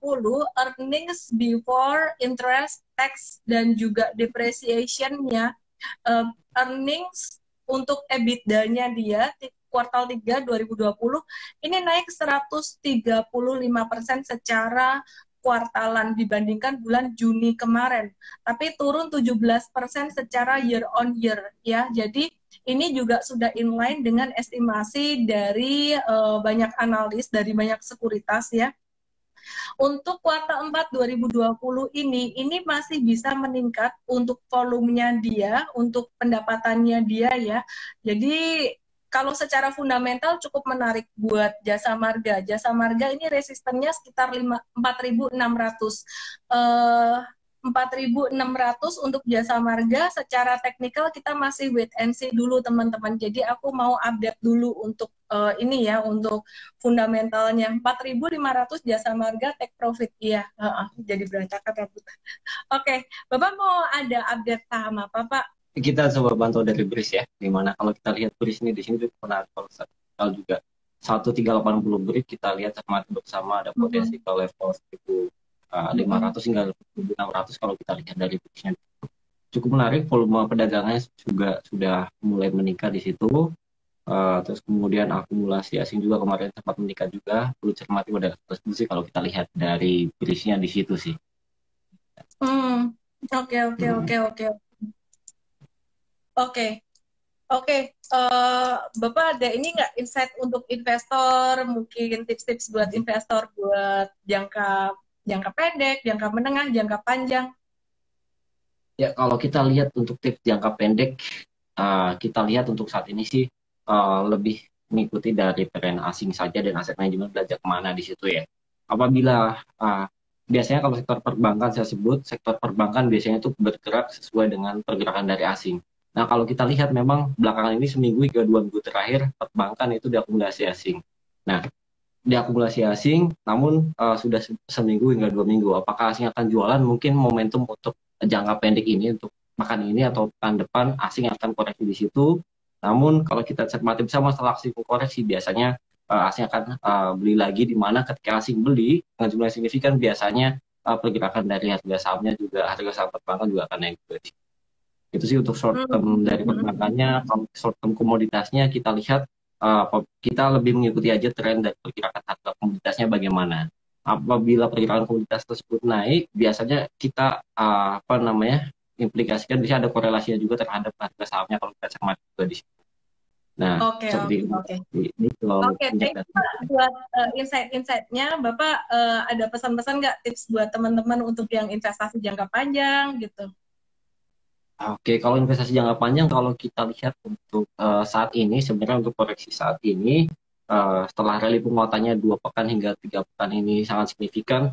earnings before interest, tax dan juga depreciation-nya, earnings untuk EBITDA-nya dia kuartal 3 2020 ini naik 135% secara kuartalan dibandingkan bulan Juni kemarin, tapi turun 17% secara year on year ya. Jadi ini juga sudah inline dengan estimasi dari banyak analis, dari banyak sekuritas ya. Untuk kuartal 4 2020 ini masih bisa meningkat untuk volumenya dia, untuk pendapatannya dia ya. Jadi kalau secara fundamental cukup menarik buat Jasa Marga. Jasa Marga ini resistennya sekitar 4.600. 4.600 untuk Jasa Marga. Secara teknikal kita masih wait and see dulu teman-teman. Jadi aku mau update dulu untuk ini ya, untuk fundamentalnya. 4.500 Jasa Marga take profit. Iya, jadi berantakan rambut. Oke, Bapak mau ada update saham apa Pak? Kita coba bantu dari BRIS ya, dimana kalau kita lihat BRIS ini di sini menarik kalau juga 1380 BRIS kita lihat cermati bersama ada potensi ke level 1500 hingga 1600 kalau kita lihat dari BRIS-nya. Cukup menarik, volume perdagangannya juga sudah mulai meningkat di situ. Terus kemudian akumulasi asing juga kemarin sempat meningkat juga, perlu cermati pada posisi kalau kita lihat dari BRIS-nya di situ sih. Oke. Bapak ada ini nggak insight untuk investor, mungkin tips-tips buat investor buat jangka pendek, jangka menengah, jangka panjang? Ya, kalau kita lihat untuk tips jangka pendek, kita lihat untuk saat ini sih lebih mengikuti dari tren asing saja dan aset manajemen belajar kemana di situ ya. Apabila biasanya kalau sektor perbankan saya sebut, sektor perbankan biasanya itu bergerak sesuai dengan pergerakan dari asing. Nah, kalau kita lihat memang belakangan ini seminggu hingga 2 minggu terakhir perbankan itu diakumulasi asing. Nah, diakumulasi asing, namun sudah seminggu hingga 2 minggu. Apakah asing akan jualan? Mungkin momentum untuk jangka pendek ini untuk pekan ini atau pekan depan asing akan koreksi di situ. Namun kalau kita cermati bersama setelah asing koreksi biasanya asing akan beli lagi, di mana ketika asing beli dengan jumlah signifikan biasanya pergerakan dari harga sahamnya juga, harga saham perbankan juga akan naik juga. Itu sih untuk short term dari perbankannya. Kalau short term komoditasnya kita lihat kita lebih mengikuti aja tren dari pergerakan harga komoditasnya bagaimana. Apabila pergerakan komoditas tersebut naik, biasanya kita implikasikan bisa ada korelasinya juga terhadap harga sahamnya kalau kita cermati juga di situ. Nah, seperti itu. Oke, thank you buat insight-insightnya. Bapak ada pesan-pesan nggak, tips buat teman-teman untuk yang investasi jangka panjang gitu? Oke, kalau investasi jangka panjang, kalau kita lihat untuk saat ini, sebenarnya untuk koreksi saat ini, setelah rally penguatannya 2 pekan hingga 3 pekan ini sangat signifikan,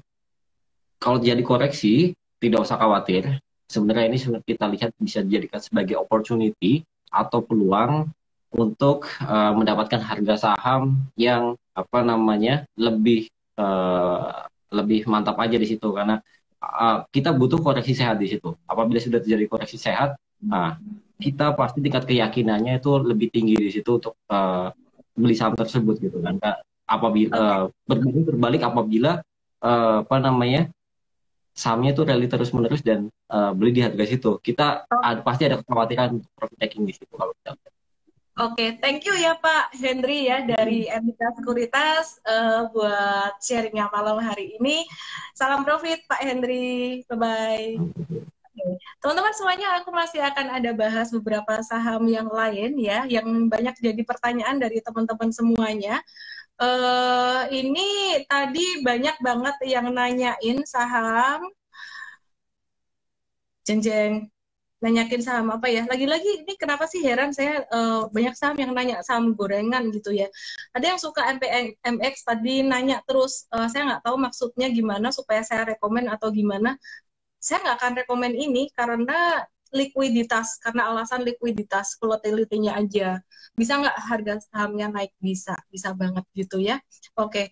kalau jadi koreksi, tidak usah khawatir. Sebenarnya ini kita lihat bisa dijadikan sebagai opportunity atau peluang untuk mendapatkan harga saham yang apa namanya eh, lebih mantap aja di situ karena kita butuh koreksi sehat di situ. Apabila sudah terjadi koreksi sehat, nah, kita pasti tingkat keyakinannya itu lebih tinggi di situ untuk beli saham tersebut gitu kan. Kak. Apabila Oke. berbalik apabila apa namanya sahamnya itu rally terus menerus dan beli di harga situ, kita pasti ada kekhawatiran untuk profit taking di situ kalau kita. Oke, thank you ya Pak Henry ya dari Emika Sekuritas buat sharingnya malam hari ini. Salam profit Pak Henry, bye-bye. Teman-teman semuanya, aku masih akan ada bahas beberapa saham yang lain ya, yang banyak jadi pertanyaan dari teman-teman semuanya. Ini tadi banyak banget yang nanyain saham, jeng-jeng. Nanyakin saham apa ya? Lagi-lagi ini kenapa sih heran saya banyak saham yang nanya saham gorengan gitu ya. Ada yang suka MPMX tadi nanya terus, saya nggak tahu maksudnya gimana supaya saya rekomen atau gimana. Saya nggak akan rekomen ini karena likuiditas, karena alasan likuiditas, volatility-nya aja. Bisa nggak harga sahamnya naik? Bisa, bisa banget gitu ya. Oke,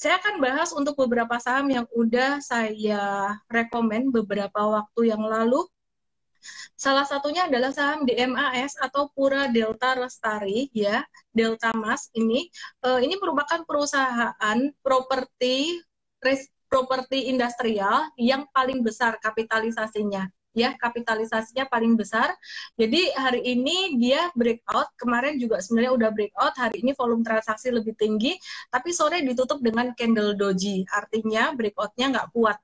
saya akan bahas untuk beberapa saham yang udah saya rekomen beberapa waktu yang lalu. Salah satunya adalah saham DMAS atau Pura Delta Lestari ya, Delta Mas ini merupakan perusahaan properti industrial yang paling besar kapitalisasinya ya, kapitalisasinya paling besar. Jadi hari ini dia breakout, kemarin juga sebenarnya udah breakout, hari ini volume transaksi lebih tinggi, tapi sore ditutup dengan candle doji, artinya breakoutnya nggak kuat.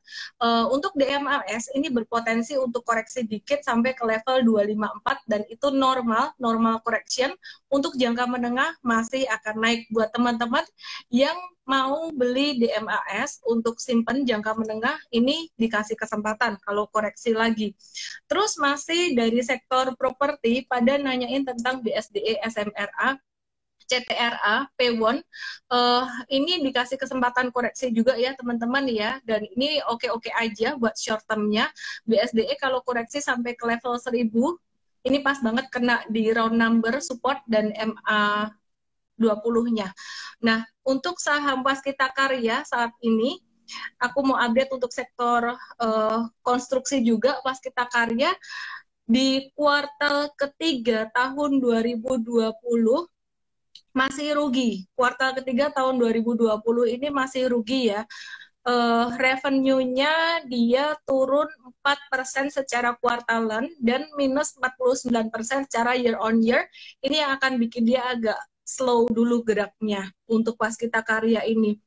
Untuk DMAS ini berpotensi untuk koreksi dikit sampai ke level 254 dan itu normal correction. Untuk jangka menengah masih akan naik buat teman-teman yang mau beli DMAS untuk simpen jangka menengah, ini dikasih kesempatan kalau koreksi lagi. Terus masih dari sektor properti, pada nanyain tentang BSDE, SMRA, CTRA, P1, ini dikasih kesempatan koreksi juga ya teman-teman ya, dan ini oke-oke aja buat short termnya. BSDE kalau koreksi sampai ke level 1000, ini pas banget kena di round number support dan MA 20-nya. Nah, untuk saham Waskita Karya saat ini, aku mau update untuk sektor konstruksi juga. Waskita Karya di kuartal ketiga tahun 2020 masih rugi. Kuartal ketiga tahun 2020 ini masih rugi ya. Revenue-nya dia turun 4% secara kuartalan dan minus 49% secara year on year. Ini yang akan bikin dia agak slow dulu geraknya untuk Waskita Karya ini.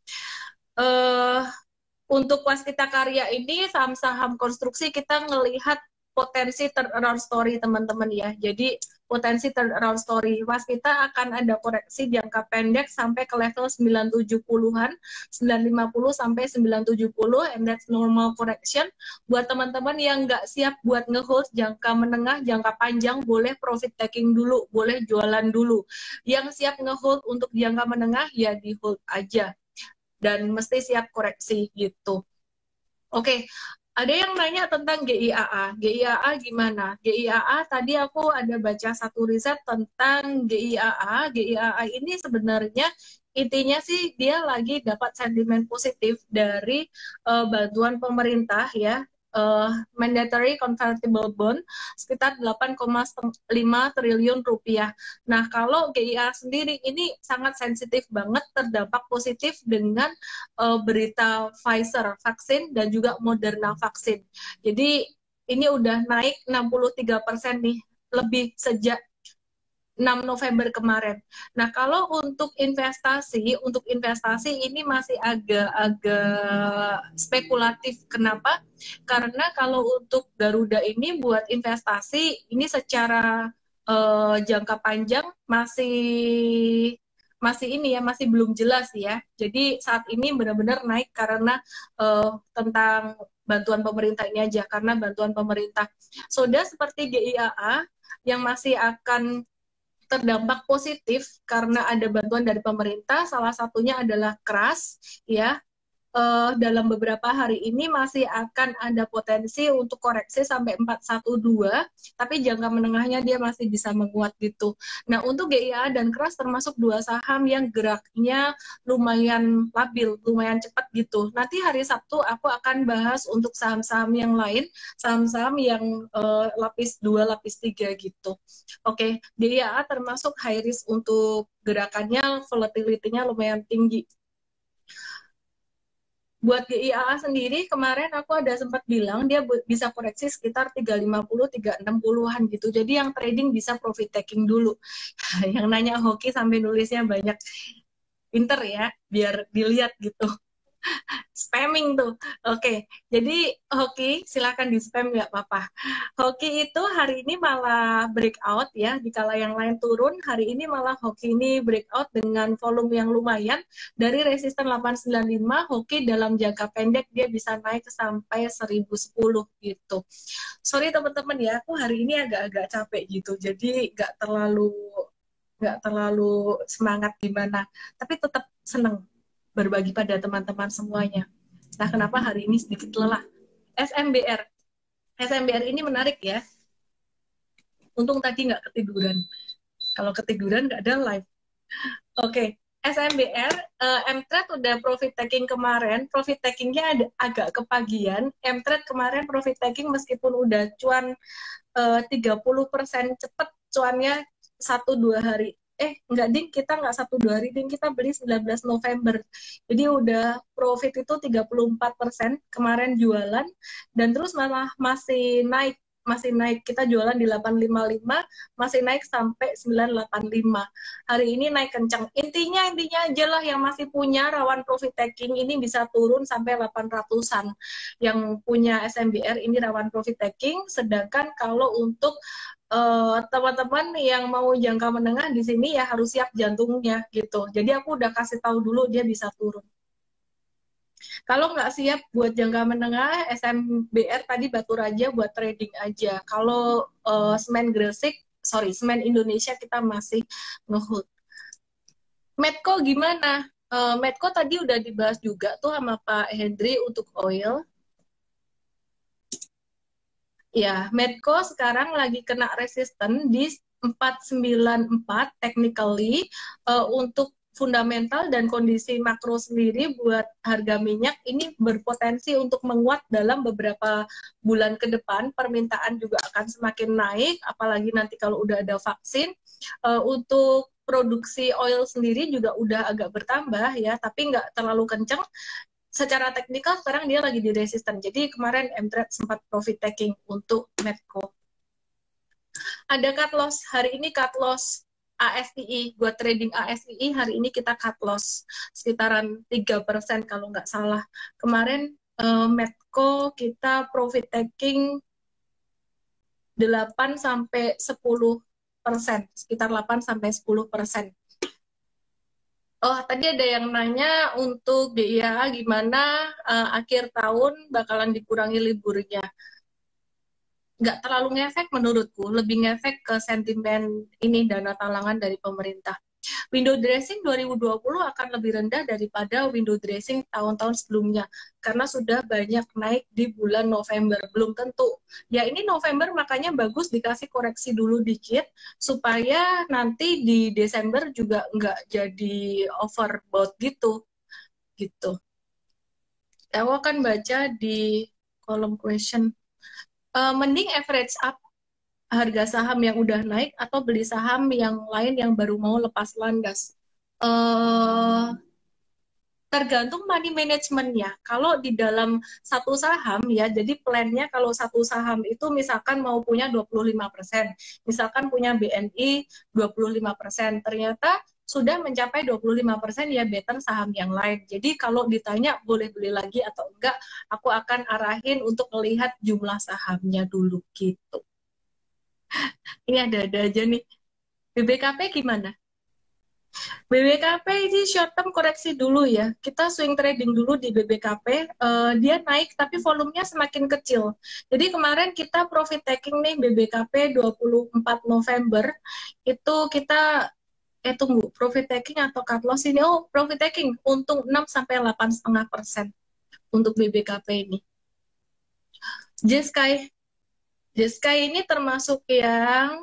Untuk Waskita Karya ini saham-saham konstruksi kita ngelihat potensi turnaround story teman-teman ya. Jadi potensi turnaround story. Waskita akan ada koreksi jangka pendek sampai ke level 970-an, 950 sampai 970, and that's normal correction. Buat teman-teman yang nggak siap buat ngehold jangka menengah, jangka panjang, boleh profit taking dulu, boleh jualan dulu. Yang siap ngehold untuk jangka menengah, ya di hold aja. Dan mesti siap koreksi gitu. Oke, ada yang nanya tentang GIAA. GIAA gimana? GIAA tadi aku ada baca satu riset tentang GIAA. GIAA ini sebenarnya intinya sih dia lagi dapat sentimen positif dari bantuan pemerintah ya. Mandatory convertible bond sekitar 8,5 triliun rupiah. Nah, kalau GIA sendiri ini sangat sensitif banget terdampak positif dengan berita Pfizer vaksin dan juga Moderna vaksin. Jadi ini udah naik 63% nih, lebih sejak 6 November kemarin. Nah, kalau untuk investasi ini masih agak spekulatif. Kenapa? Karena kalau untuk Garuda ini buat investasi, ini secara jangka panjang masih belum jelas ya. Jadi saat ini benar-benar naik karena tentang bantuan pemerintah ini aja, karena bantuan pemerintah. Soda seperti GIAA yang masih akan terdampak positif karena ada bantuan dari pemerintah, salah satunya adalah KRAS ya. dalam beberapa hari ini masih akan ada potensi untuk koreksi sampai 412, tapi jangka menengahnya dia masih bisa menguat gitu. Nah, untuk GIA dan KRAS termasuk dua saham yang geraknya lumayan labil, lumayan cepat gitu. Nanti hari Sabtu aku akan bahas untuk saham-saham yang lain, saham-saham yang lapis 2, lapis 3 gitu. Oke, GIA termasuk high risk untuk gerakannya, volatility-nya lumayan tinggi. Buat GIAA sendiri, kemarin aku ada sempat bilang dia bisa koreksi sekitar 350, 360-an gitu. Jadi yang trading bisa profit taking dulu. Yang nanya hoki sampai nulisnya banyak. Pinter ya, biar dilihat gitu. Spamming tuh. Oke, jadi hoki silakan di spam nggak apa-apa. Hoki itu hari ini malah breakout ya, dikala yang lain turun, hari ini malah hoki ini breakout dengan volume yang lumayan dari resisten 895. Hoki dalam jangka pendek dia bisa naik sampai 1010 gitu. Sorry teman-teman ya, aku hari ini agak-agak capek gitu, jadi nggak terlalu semangat gimana, tapi tetap seneng berbagi pada teman-teman semuanya. Nah, kenapa hari ini sedikit lelah? SMBR. SMBR ini menarik ya. Untung tadi nggak ketiduran. Kalau ketiduran nggak ada live. Oke, SMBR, M-Trade udah profit taking kemarin. Profit takingnya agak kepagian. M-Trade kemarin profit taking meskipun udah cuan 30% cepet cuannya 1-2 hari. Enggak ding, kita nggak 1-2 hari ding, kita beli 19 November. Jadi udah profit itu 34% kemarin jualan, dan terus malah masih naik, kita jualan di 855, masih naik sampai 985. Hari ini naik kencang. Intinya aja lah, yang masih punya rawan profit taking ini bisa turun sampai 800-an. Yang punya SMBR ini rawan profit taking, sedangkan kalau untuk teman-teman yang mau jangka menengah di sini ya harus siap jantungnya gitu. Jadi aku udah kasih tahu dulu dia bisa turun. Kalau nggak siap buat jangka menengah, SMBR tadi batu raja buat trading aja. Kalau semen Gresik, semen Indonesia kita masih nge-hold. Medco gimana? Medco tadi udah dibahas juga tuh sama Pak Hendri untuk oil. Ya, Medco sekarang lagi kena resisten di 494 technically. Untuk fundamental dan kondisi makro sendiri buat harga minyak ini berpotensi untuk menguat dalam beberapa bulan ke depan. Permintaan juga akan semakin naik, apalagi nanti kalau udah ada vaksin. Untuk produksi oil sendiri juga udah agak bertambah ya, tapi nggak terlalu kencang. Secara teknikal sekarang dia lagi di resisten. Jadi kemarin M-Trade sempat profit taking untuk Medco. Ada cut loss. Hari ini cut loss ASII. Buat trading ASII hari ini kita cut loss sekitaran 3% kalau nggak salah. Kemarin Medco kita profit taking 8-10%. Sekitar 8-10%. Oh, tadi ada yang nanya untuk GIA gimana akhir tahun bakalan dikurangi liburnya. Nggak terlalu ngefek menurutku, lebih ngefek ke sentimen ini dana talangan dari pemerintah. Window dressing 2020 akan lebih rendah daripada window dressing tahun-tahun sebelumnya karena sudah banyak naik di bulan November. Belum tentu. Ya ini November makanya bagus dikasih koreksi dulu dikit supaya nanti di Desember juga nggak jadi overbought gitu. Aku akan baca di kolom question. Mending average up harga saham yang udah naik atau beli saham yang lain yang baru mau lepas landas. Tergantung money managementnya. Kalau di dalam satu saham ya, jadi plannya kalau satu saham itu misalkan mau punya 25%, misalkan punya BNI 25%, ternyata sudah mencapai 25%, ya better saham yang lain. Jadi kalau ditanya boleh beli lagi atau enggak, aku akan arahin untuk melihat jumlah sahamnya dulu gitu. Ini ada-ada aja nih. BBKP gimana? BBKP ini short term koreksi dulu ya. Kita swing trading dulu di BBKP. Dia naik tapi volumenya semakin kecil. Jadi kemarin kita profit taking nih BBKP 24 November. Itu kita tunggu, profit taking atau cut loss ini? Oh, profit taking untung 6-8,5%. untuk BBKP ini. Jeskai ini termasuk yang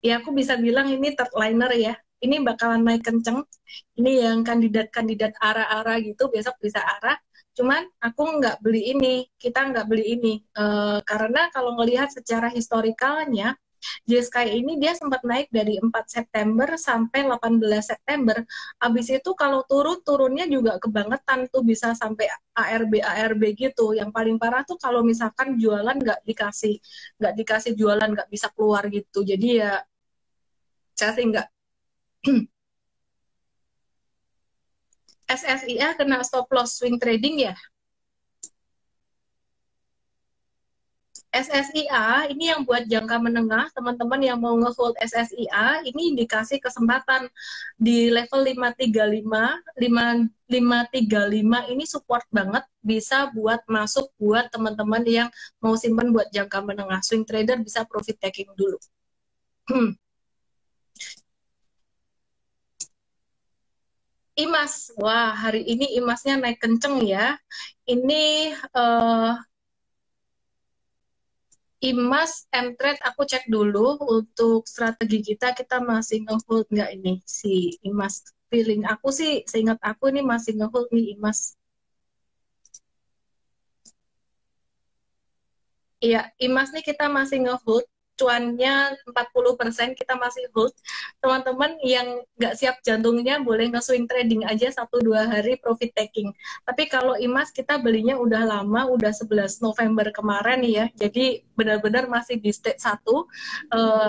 ya aku bisa bilang ini third liner ya. Ini bakalan naik kenceng. Ini yang kandidat-kandidat ARA-ARA gitu, besok bisa ARA. Cuman aku nggak beli ini, kita nggak beli ini. Karena kalau ngelihat secara historikalnya, JSky ini dia sempat naik dari 4 September sampai 18 September. Habis itu kalau turunnya juga kebangetan tuh, bisa sampai ARB gitu. Yang paling parah tuh kalau misalkan jualan nggak dikasih jualan, nggak bisa keluar gitu. Jadi ya saya sih nggak. SSIA kena stop loss swing trading ya. SSIA ini yang buat jangka menengah, teman-teman yang mau nge-hold SSIA, ini dikasih kesempatan di level 535 ini support banget, bisa buat masuk buat teman-teman yang mau simpan buat jangka menengah. Swing trader bisa profit taking dulu. IMAS, wah hari ini IMASnya naik kenceng ya. Ini IMAS M-Trade aku cek dulu untuk strategi kita masih nge-hold nggak ini si IMAS. Feeling aku sih, seingat aku ini masih nge-hold nih IMAS. Iya, IMAS nih kita masih nge-hold, cuannya 40% kita masih hold. Teman-teman yang nggak siap jantungnya boleh nge-swing trading aja 1-2 hari profit taking. Tapi kalau IMAS kita belinya udah lama, udah 11 November kemarin ya, jadi benar-benar masih di stage 1,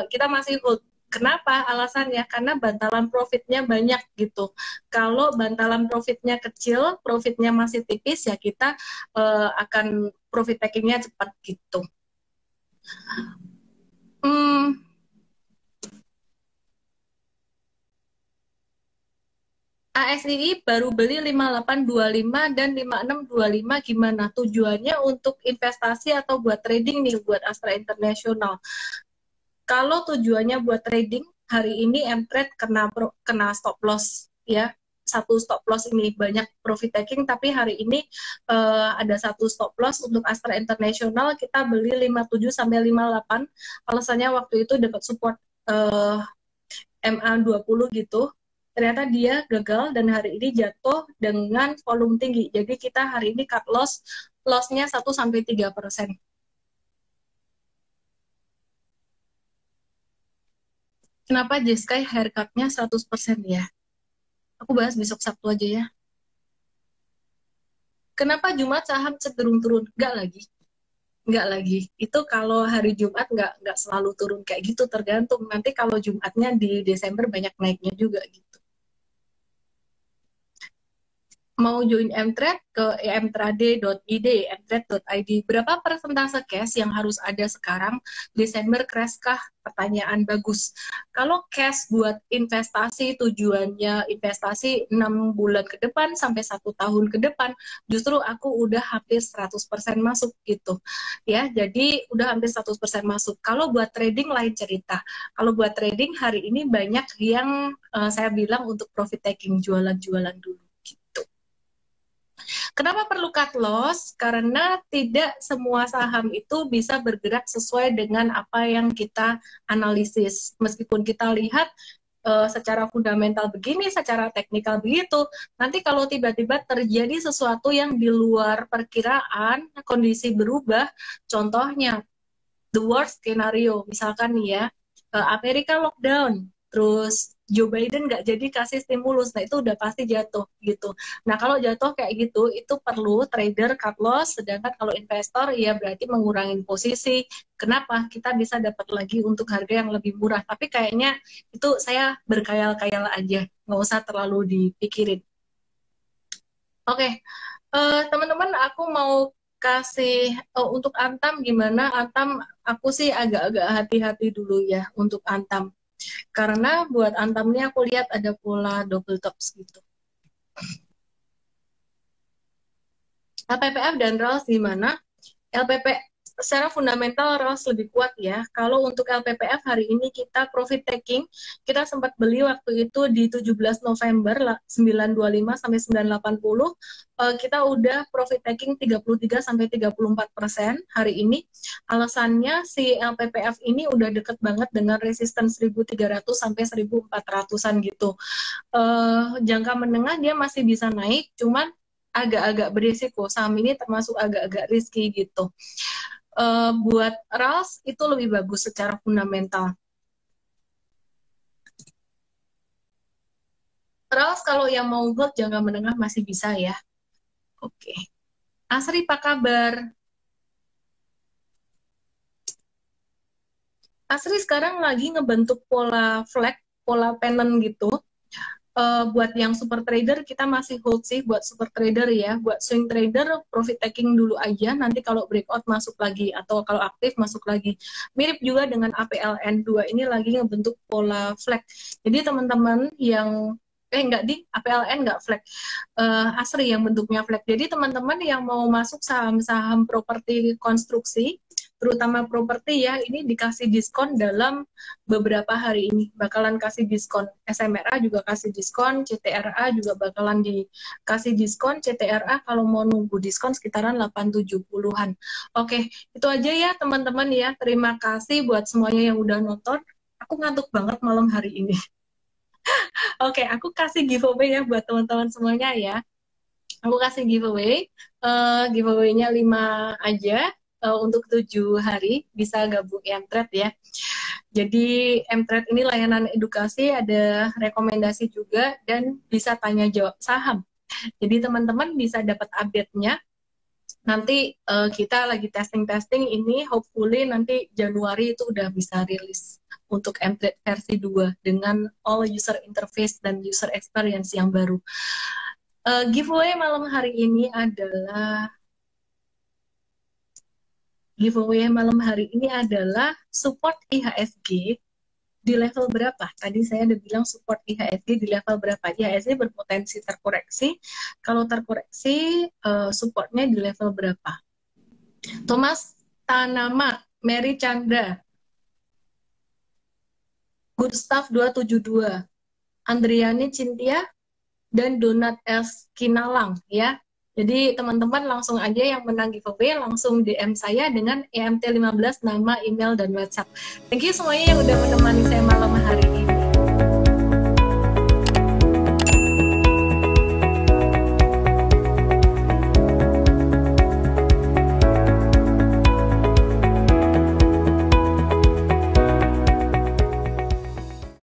kita masih hold. Kenapa? Alasannya karena bantalan profitnya banyak gitu. Kalau bantalan profitnya kecil, profitnya masih tipis ya kita akan profit takingnya cepat gitu. ASII baru beli 5825 dan 5625, gimana? Tujuannya untuk investasi atau buat trading nih buat Astra International? Kalau tujuannya buat trading, hari ini M-Trade kena stop loss ya. Satu stop loss ini banyak profit taking, tapi hari ini ada satu stop loss untuk Astra International, kita beli 57 sampai 58. Alasannya waktu itu dapat support MA20 gitu. Ternyata dia gagal dan hari ini jatuh dengan volume tinggi. Jadi kita hari ini cut loss-nya 1-3%. Kenapa JSky haircut-nya 100% ya? Aku bahas besok Sabtu aja ya. Kenapa Jumat saham cenderung turun? Nggak lagi. Itu kalau hari Jumat nggak selalu turun kayak gitu, tergantung. Nanti kalau Jumatnya di Desember banyak naiknya juga gitu. Mau join M-Trade ke emtrade.id, mtrade.id. Berapa persentase cash yang harus ada sekarang? Desember crash kah? Pertanyaan bagus. Kalau cash buat investasi, tujuannya investasi 6 bulan ke depan sampai 1 tahun ke depan, justru aku udah hampir 100% masuk gitu. Ya, jadi udah hampir 100% masuk. Kalau buat trading lain cerita. Kalau buat trading hari ini banyak yang saya bilang untuk profit taking, jualan-jualan dulu. Kenapa perlu cut loss? Karena tidak semua saham itu bisa bergerak sesuai dengan apa yang kita analisis. Meskipun kita lihat secara fundamental begini, secara teknikal begitu, nanti kalau tiba-tiba terjadi sesuatu yang di luar perkiraan, kondisi berubah, contohnya the worst scenario, misalkan nih ya, Amerika lockdown, terus Joe Biden nggak jadi kasih stimulus, nah itu udah pasti jatuh gitu. Nah kalau jatuh kayak gitu, itu perlu trader cut loss, sedangkan kalau investor ya berarti mengurangi posisi. Kenapa? Kita bisa dapat lagi untuk harga yang lebih murah. Tapi kayaknya itu saya berkhayal-khayal aja, nggak usah terlalu dipikirin. Oke, teman-teman aku mau kasih untuk Antam gimana? Antam aku sih agak-agak hati-hati dulu ya untuk Antam. Karena buat Antamnya aku lihat ada pola double tops gitu. LPPF dan RALS gimana? secara fundamental RALS lebih kuat ya. Kalau untuk LPPF hari ini kita profit taking, kita sempat beli waktu itu di 17 November 925 sampai 980. Kita udah profit taking 33 sampai 34% hari ini. Alasannya si LPPF ini udah deket banget dengan resistance 1300 sampai 1400-an gitu. Jangka menengah dia masih bisa naik, cuman agak-agak berisiko. Saham ini termasuk agak-agak risky gitu. Buat RALS itu lebih bagus secara fundamental. RALS kalau yang mau hold jangka menengah masih bisa ya. Oke. Asri, apa kabar? Asri sekarang lagi ngebentuk pola flag, pola pennant gitu. Buat yang super trader kita masih hold sih buat super trader ya. Buat swing trader profit taking dulu aja, nanti kalau breakout masuk lagi atau kalau aktif masuk lagi. Mirip juga dengan APLN 2 ini lagi ngebentuk pola flag. Jadi teman-teman yang enggak di APLN enggak flag, Asri yang bentuknya flag. Jadi teman-teman yang mau masuk saham-saham properti konstruksi, terutama properti ya, ini dikasih diskon dalam beberapa hari ini. Bakalan kasih diskon. SMRA juga kasih diskon, CTRA juga bakalan dikasih diskon. CTRA kalau mau nunggu diskon sekitaran 870-an. Oke, itu aja ya teman-teman ya. Terima kasih buat semuanya yang udah nonton. Aku ngantuk banget malam hari ini. Oke, aku kasih giveaway ya buat teman-teman semuanya ya. Aku kasih giveaway. Giveaway-nya 5 aja. Untuk 7 hari bisa gabung Mtrade ya. Jadi Mtrade ini layanan edukasi, ada rekomendasi juga, dan bisa tanya jawab saham. Jadi teman-teman bisa dapat update-nya. Nanti kita lagi testing ini, hopefully nanti Januari itu udah bisa rilis untuk Mtrade versi 2 dengan all user interface dan user experience yang baru. Giveaway malam hari ini adalah support IHSG di level berapa? Tadi saya udah bilang support IHSG di level berapa? IHSG berpotensi terkoreksi. Kalau terkoreksi, supportnya di level berapa? Thomas Tanama, Mary Chandra, Good Stuff 272, Andriani Cintia, dan Donat S. Kinalang ya. Jadi teman-teman langsung aja yang menang giveaway langsung DM saya dengan EMT 15 nama, email, dan WhatsApp. Thank you semuanya yang udah menemani saya malam hari ini.